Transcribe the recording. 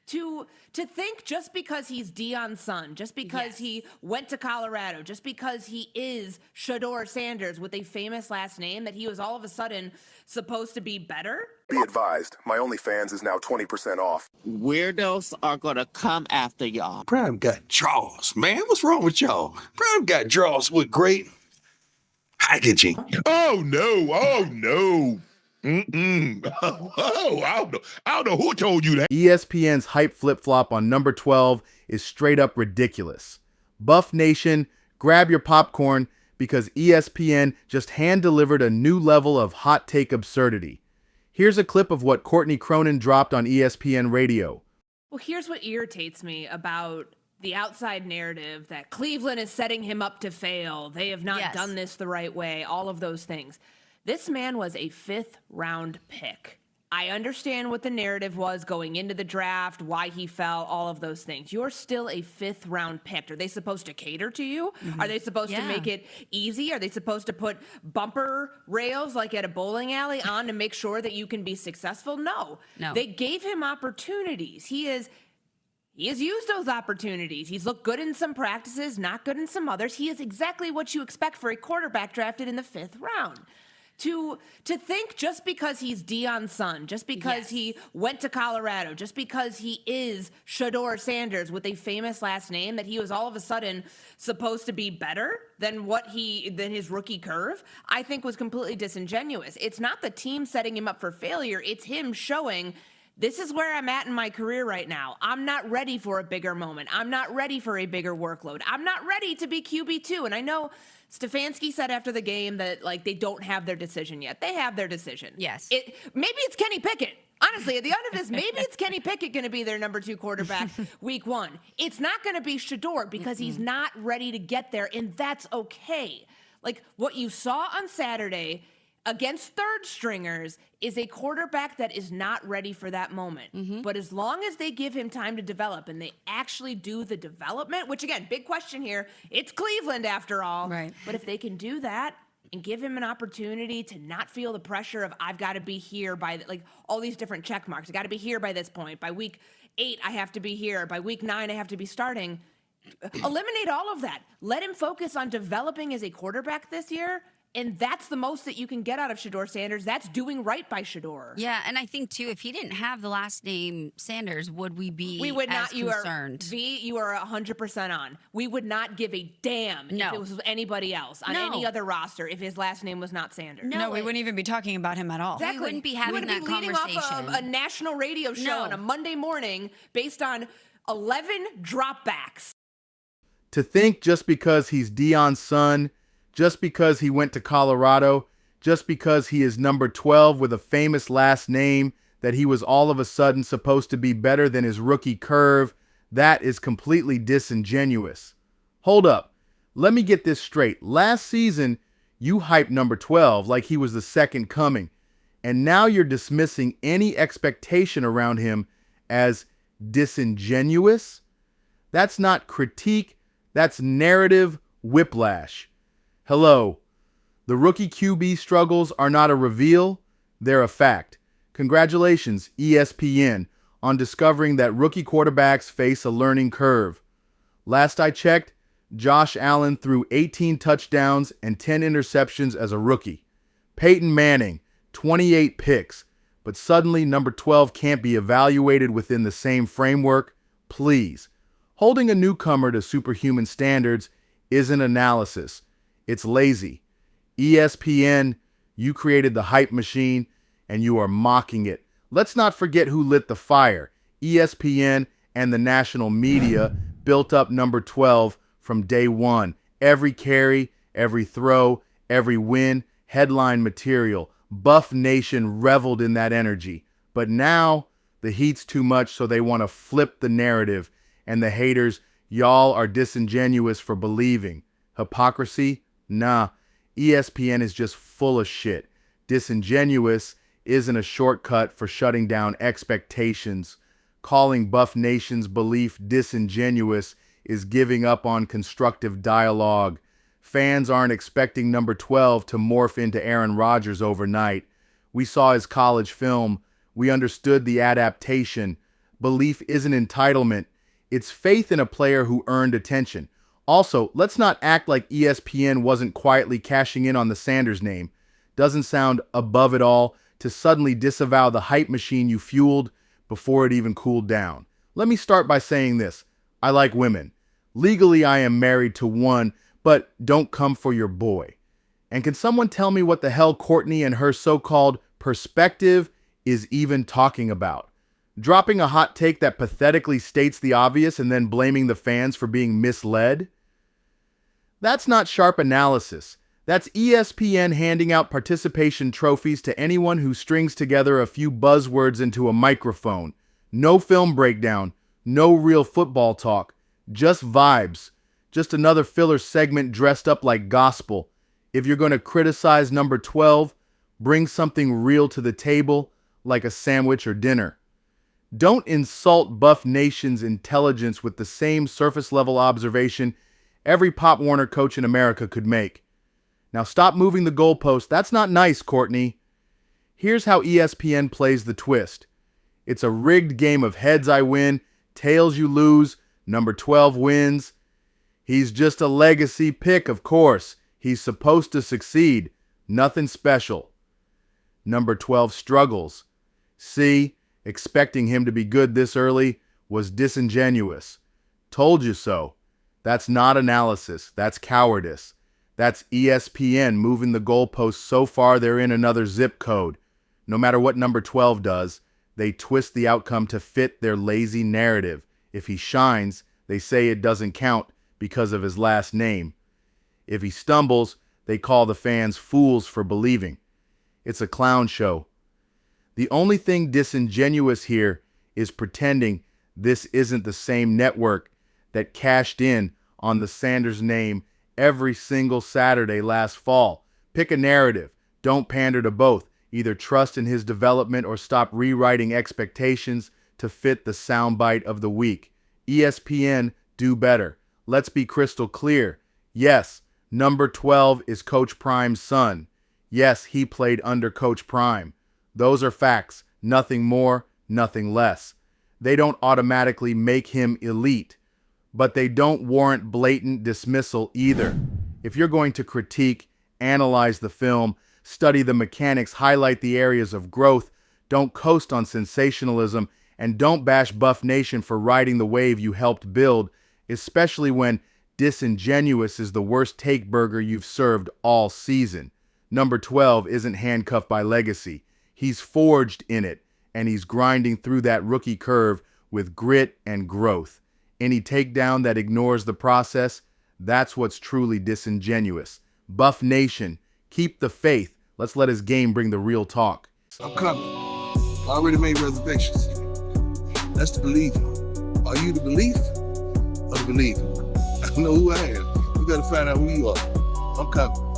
To think just because he's Deion's son, just because he went to Colorado, just because he is Shedeur Sanders with a famous last name, that he was all of a sudden supposed to be better? Be advised, my OnlyFans is now 20% off. Weirdos are gonna come after y'all. Prime got draws, man. What's wrong with y'all? Prime got draws with great packaging. Oh, no. I don't know who told you that. ESPN's hype flip-flop on number 12 is straight up ridiculous. Buff Nation, grab your popcorn because ESPN just hand-delivered a new level of hot take absurdity. Here's a clip of what Courtney Cronin dropped on ESPN Radio. Well, here's what irritates me about the outside narrative that Cleveland is setting him up to fail. They have not done this the right way, all of those things. This man was a 5th-round pick. I understand what the narrative was going into the draft, why he fell, all of those things. You're still a 5th-round pick. Are they supposed to cater to you? Are they supposed to make it easy? Are they supposed to put bumper rails like at a bowling alley on to make sure that you can be successful? No. They gave him opportunities. He has used those opportunities. He's looked good in some practices, not good in some others. He is exactly what you expect for a quarterback drafted in the 5th round. To think just because he's Deion's son, just because he went to Colorado, just because he is Shedeur Sanders with a famous last name, that he was all of a sudden supposed to be better than than his rookie curve, I think was completely disingenuous. It's not the team setting him up for failure. It's him showing, this is where I'm at in my career right now. I'm not ready for a bigger moment. I'm not ready for a bigger workload. I'm not ready to be QB2. And I know Stefanski said after the game that, like, they don't have their decision yet. They have their decision. Yes. Maybe it's Kenny Pickett. Honestly, at the end of this, maybe it's Kenny Pickett going to be their number 2 quarterback week 1. It's not going to be Shedeur because he's not ready to get there, and that's okay. Like, what you saw on Saturday against third stringers is a quarterback that is not ready for that moment. But as long as they give him time to develop and they actually do the development, which again, big question here, it's Cleveland after all. Right. But if they can do that and give him an opportunity to not feel the pressure of, I've got to be here by like all these different check marks. I got to be here by this point. By week 8, I have to be here. By week 9, I have to be starting. Eliminate all of that. Let him focus on developing as a quarterback this year. And that's the most that you can get out of Shedeur Sanders. That's doing right by Shedeur. Yeah, and I think, too, if he didn't have the last name Sanders, would we be we would not, concerned? You are 100% on. We would not give a damn if it was anybody else on any other roster if his last name was not Sanders. No, we wouldn't even be talking about him at all. Exactly. We wouldn't be having that conversation. conversation. We wouldn't be leading off a national radio show on a Monday morning based on 11 dropbacks. To think just because he's Deion's son, just because he went to Colorado, just because he is number 12 with a famous last name, that he was all of a sudden supposed to be better than his rookie curve, that is completely disingenuous. Hold up. Let me get this straight. Last season, you hyped number 12 like he was the second coming, and now you're dismissing any expectation around him as disingenuous? That's not critique, that's narrative whiplash. Hello, the rookie QB struggles are not a reveal, they're a fact. Congratulations, ESPN, on discovering that rookie quarterbacks face a learning curve. Last I checked, Josh Allen threw 18 touchdowns and 10 interceptions as a rookie. Peyton Manning, 28 picks, but suddenly number 12 can't be evaluated within the same framework? Please. Holding a newcomer to superhuman standards isn't analysis. It's lazy. ESPN, you created the hype machine, and you are mocking it. Let's not forget who lit the fire. ESPN and the national media built up number 12 from day one. Every carry, every throw, every win, headline material. Buff Nation reveled in that energy. But now, the heat's too much, so they want to flip the narrative. And the haters, y'all are disingenuous for believing. Hypocrisy? Nah, ESPN is just full of shit. Disingenuous isn't a shortcut for shutting down expectations. Calling Buff Nation's belief disingenuous is giving up on constructive dialogue. Fans aren't expecting number 12 to morph into Aaron Rodgers overnight. We saw his college film. We understood the adaptation. belief isn't entitlement. It's faith in a player who earned attention. Also, let's not act like ESPN wasn't quietly cashing in on the Sanders name. Doesn't sound above it all to suddenly disavow the hype machine you fueled before it even cooled down. Let me start by saying this. I like women. Legally, I am married to one, but don't come for your boy. And can someone tell me what the hell Courtney and her so-called perspective is even talking about? Dropping a hot take that pathetically states the obvious and then blaming the fans for being misled? That's not sharp analysis. That's ESPN handing out participation trophies to anyone who strings together a few buzzwords into a microphone. No film breakdown, no real football talk, just vibes. Just another filler segment dressed up like gospel. If you're going to criticize number 12, bring something real to the table, like a sandwich or dinner. Don't insult Buff Nation's intelligence with the same surface-level observation every Pop Warner coach in America could make. Now stop moving the goalpost. That's not nice, Courtney. Here's how ESPN plays the twist. It's a rigged game of heads I win, tails you lose, number 12 wins. He's just a legacy pick, of course. He's supposed to succeed. Nothing special. Number 12 struggles. See, expecting him to be good this early was disingenuous. Told you so. That's not analysis. That's cowardice. That's ESPN moving the goalposts so far they're in another zip code. No matter what number 12 does, they twist the outcome to fit their lazy narrative. If he shines, they say it doesn't count because of his last name. If he stumbles, they call the fans fools for believing. It's a clown show. The only thing disingenuous here is pretending this isn't the same network that cashed in on the Sanders name every single Saturday last fall. Pick a narrative. Don't pander to both. Either trust in his development or stop rewriting expectations to fit the soundbite of the week. ESPN, do better. Let's be crystal clear. Yes, number 12 is Coach Prime's son. Yes, he played under Coach Prime. Those are facts. Nothing more, nothing less. They don't automatically make him elite, but they don't warrant blatant dismissal either. If you're going to critique, analyze the film, study the mechanics, highlight the areas of growth, don't coast on sensationalism, and don't bash Buff Nation for riding the wave you helped build, especially when Disingenuous is the worst take burger you've served all season. Number 12 isn't handcuffed by legacy. He's forged in it, and he's grinding through that rookie curve with grit and growth. Any takedown that ignores the process, that's what's truly disingenuous. Buff Nation, keep the faith. Let's let his game bring the real talk. I'm coming. I already made reservations. That's the believer. Are you the believer or the believer? I know who I am. We gotta find out who you are. I'm coming.